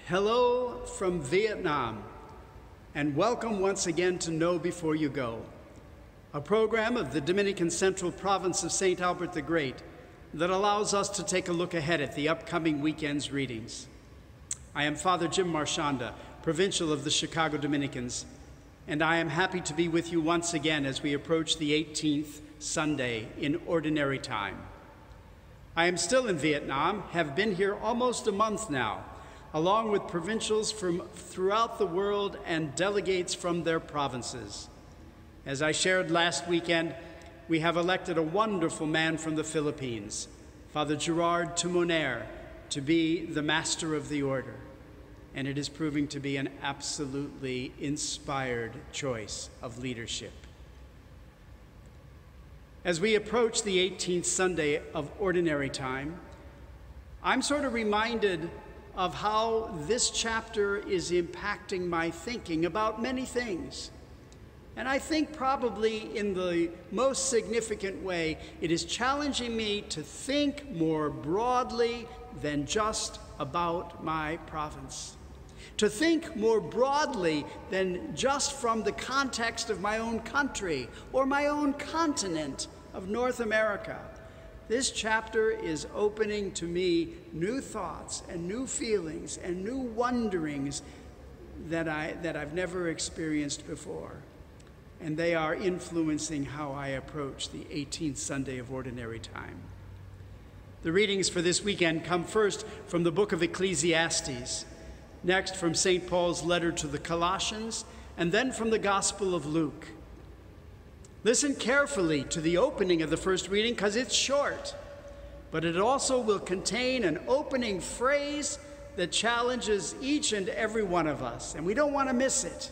Hello from Vietnam, and welcome once again to Know Before You Go, a program of the Dominican Central Province of St. Albert the Great that allows us to take a look ahead at the upcoming weekend's readings. I am Father Jim Marchionda, Provincial of the Chicago Dominicans, and I am happy to be with you once again as we approach the 18th Sunday in Ordinary Time. I am still in Vietnam, have been here almost a month now, along with provincials from throughout the world and delegates from their provinces. As I shared last weekend, we have elected a wonderful man from the Philippines, Father Gerard Timoner, to be the Master of the Order, and it is proving to be an absolutely inspired choice of leadership. As we approach the 18th Sunday of Ordinary Time, I'm sort of reminded of how this chapter is impacting my thinking about many things. And I think probably in the most significant way, it is challenging me to think more broadly than just about my province. To think more broadly than just from the context of my own country or my own continent of North America. This chapter is opening to me new thoughts and new feelings and new wonderings that I've never experienced before. And they are influencing how I approach the 18th Sunday of Ordinary Time. The readings for this weekend come first from the book of Ecclesiastes, next from St. Paul's letter to the Colossians, and then from the Gospel of Luke. Listen carefully to the opening of the first reading because it's short, but it also will contain an opening phrase that challenges each and every one of us, and we don't want to miss it.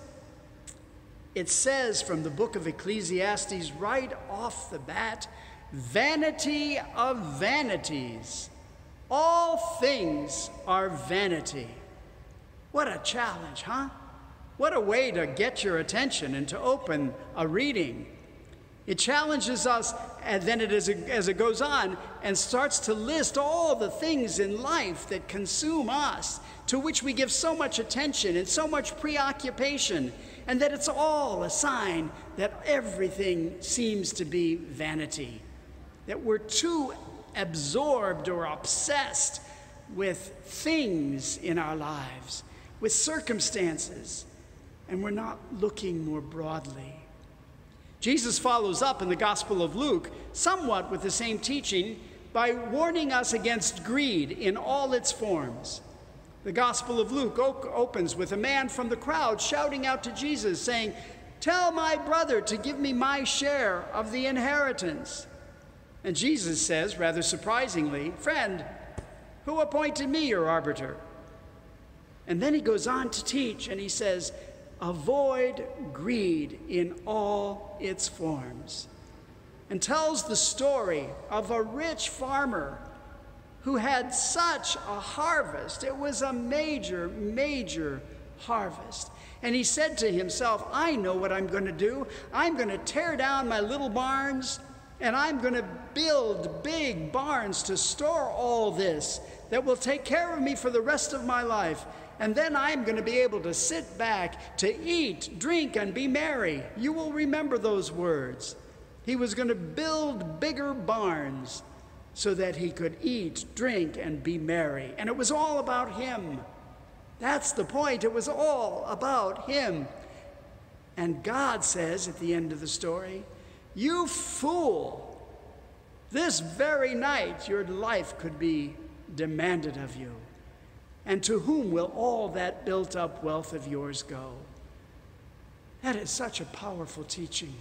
It says from the book of Ecclesiastes right off the bat, "Vanity of vanities, all things are vanity." What a challenge, huh? What a way to get your attention and to open a reading. It challenges us, and then as it goes on and starts to list all the things in life that consume us, to which we give so much attention and so much preoccupation, and that it's all a sign that everything seems to be vanity, that we're too absorbed or obsessed with things in our lives, with circumstances, and we're not looking more broadly. Jesus follows up in the Gospel of Luke somewhat with the same teaching by warning us against greed in all its forms. The Gospel of Luke opens with a man from the crowd shouting out to Jesus, saying, "Tell my brother to give me my share of the inheritance." And Jesus says, rather surprisingly, "Friend, who appointed me your arbiter?" And then he goes on to teach, and he says, "Avoid greed in all its forms," and tells the story of a rich farmer who had such a harvest. It was a major, major harvest. And he said to himself, "I know what I'm going to do. I'm going to tear down my little barns, and I'm going to build big barns to store all this that will take care of me for the rest of my life. And then I'm going to be able to sit back to eat, drink, and be merry." You will remember those words. He was going to build bigger barns so that he could eat, drink, and be merry. And it was all about him. That's the point. It was all about him. And God says at the end of the story, "You fool, this very night your life could be demanded of you. And to whom will all that built-up wealth of yours go?" That is such a powerful teaching.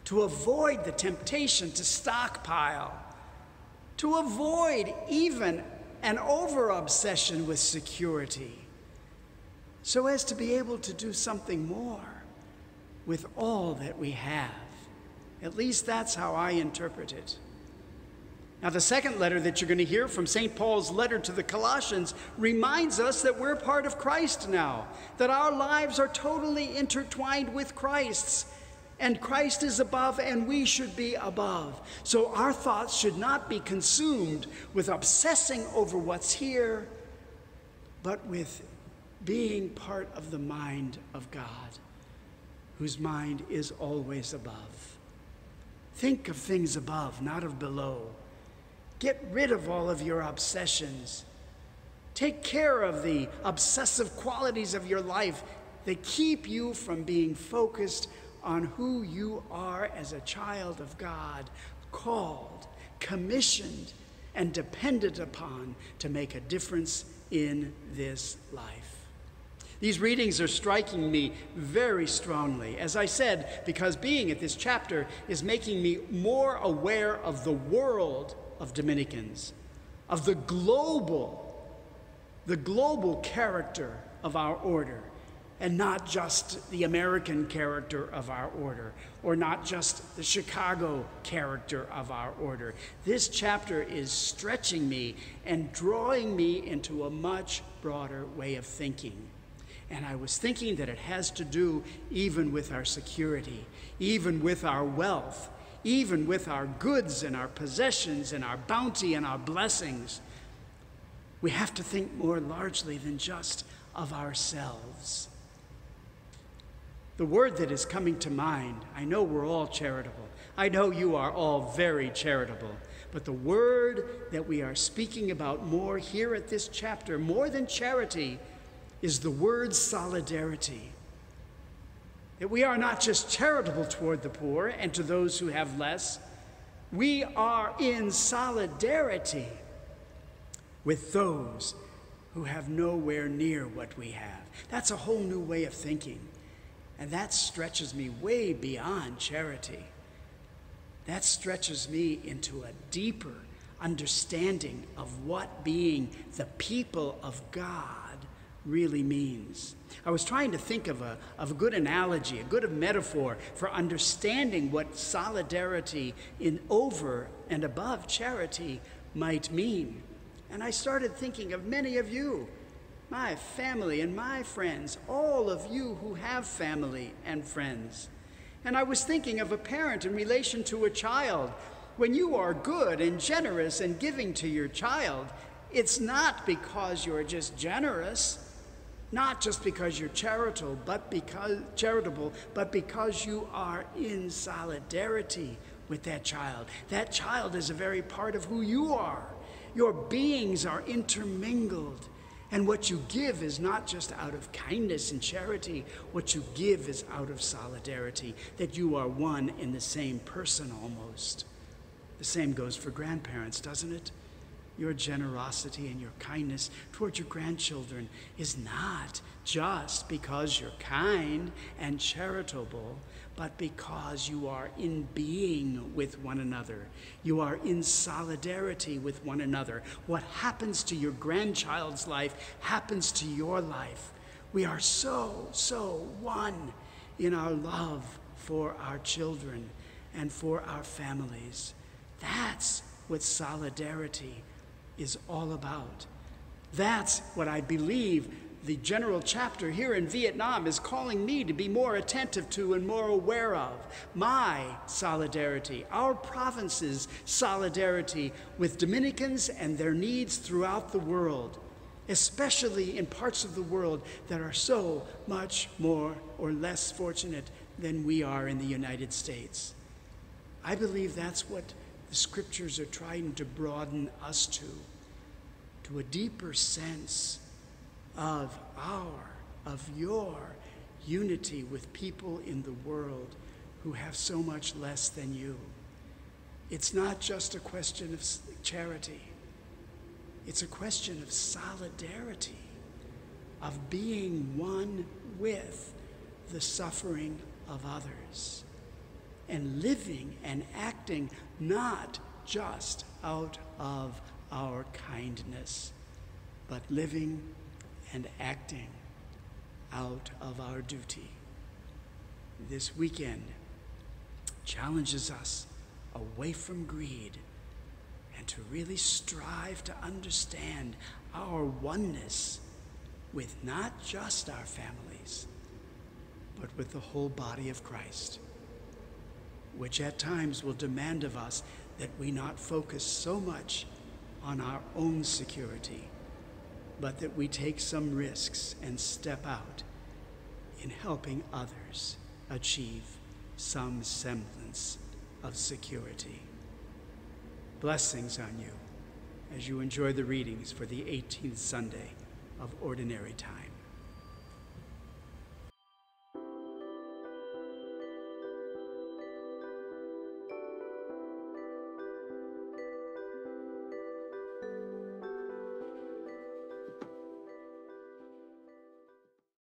To avoid the temptation to stockpile, to avoid even an over-obsession with security, so as to be able to do something more with all that we have. At least that's how I interpret it. Now, the second letter that you're going to hear from St. Paul's letter to the Colossians reminds us that we're part of Christ now, that our lives are totally intertwined with Christ's, and Christ is above and we should be above. So our thoughts should not be consumed with obsessing over what's here, but with being part of the mind of God, whose mind is always above. Think of things above, not of below. Get rid of all of your obsessions. Take care of the obsessive qualities of your life that keep you from being focused on who you are as a child of God, called, commissioned, and dependent upon to make a difference in this life. These readings are striking me very strongly, as I said, because being at this chapter is making me more aware of the world of Dominicans, of the global character of our order, and not just the American character of our order, or not just the Chicago character of our order. This chapter is stretching me and drawing me into a much broader way of thinking. And I was thinking that it has to do even with our security, even with our wealth, even with our goods and our possessions and our bounty and our blessings. We have to think more largely than just of ourselves. The word that is coming to mind, I know we're all charitable. I know you are all very charitable. But the word that we are speaking about more here at this chapter, more than charity, is the word solidarity. That we are not just charitable toward the poor and to those who have less. We are in solidarity with those who have nowhere near what we have. That's a whole new way of thinking. And that stretches me way beyond charity. That stretches me into a deeper understanding of what being the people of God really means. I was trying to think of a good analogy, a good metaphor for understanding what solidarity in over and above charity might mean. And I started thinking of many of you, my family and my friends, all of you who have family and friends. And I was thinking of a parent in relation to a child. When you are good and generous and giving to your child, it's not because you're just generous, not just because you're charitable, but because you are in solidarity with that child. That child is a very part of who you are. Your beings are intermingled. And what you give is not just out of kindness and charity. What you give is out of solidarity, that you are one in the same person almost. The same goes for grandparents, doesn't it? Your generosity and your kindness toward your grandchildren is not just because you're kind and charitable, but because you are in being with one another. You are in solidarity with one another. What happens to your grandchild's life happens to your life. We are so one in our love for our children and for our families. That's what solidarity is all about. That's what I believe the general chapter here in Vietnam is calling me to be more attentive to and more aware of. My solidarity, our province's solidarity with Dominicans and their needs throughout the world, especially in parts of the world that are so much more or less fortunate than we are in the United States. I believe that's what the scriptures are trying to broaden us to a deeper sense of your unity with people in the world who have so much less than you. It's not just a question of charity. It's a question of solidarity, of being one with the suffering of others, and living and acting not just out of our kindness, but living and acting out of our duty. This weekend challenges us away from greed and to really strive to understand our oneness with not just our families, but with the whole body of Christ, which at times will demand of us that we not focus so much on our own security, but that we take some risks and step out in helping others achieve some semblance of security. Blessings on you as you enjoy the readings for the 18th Sunday of Ordinary Time.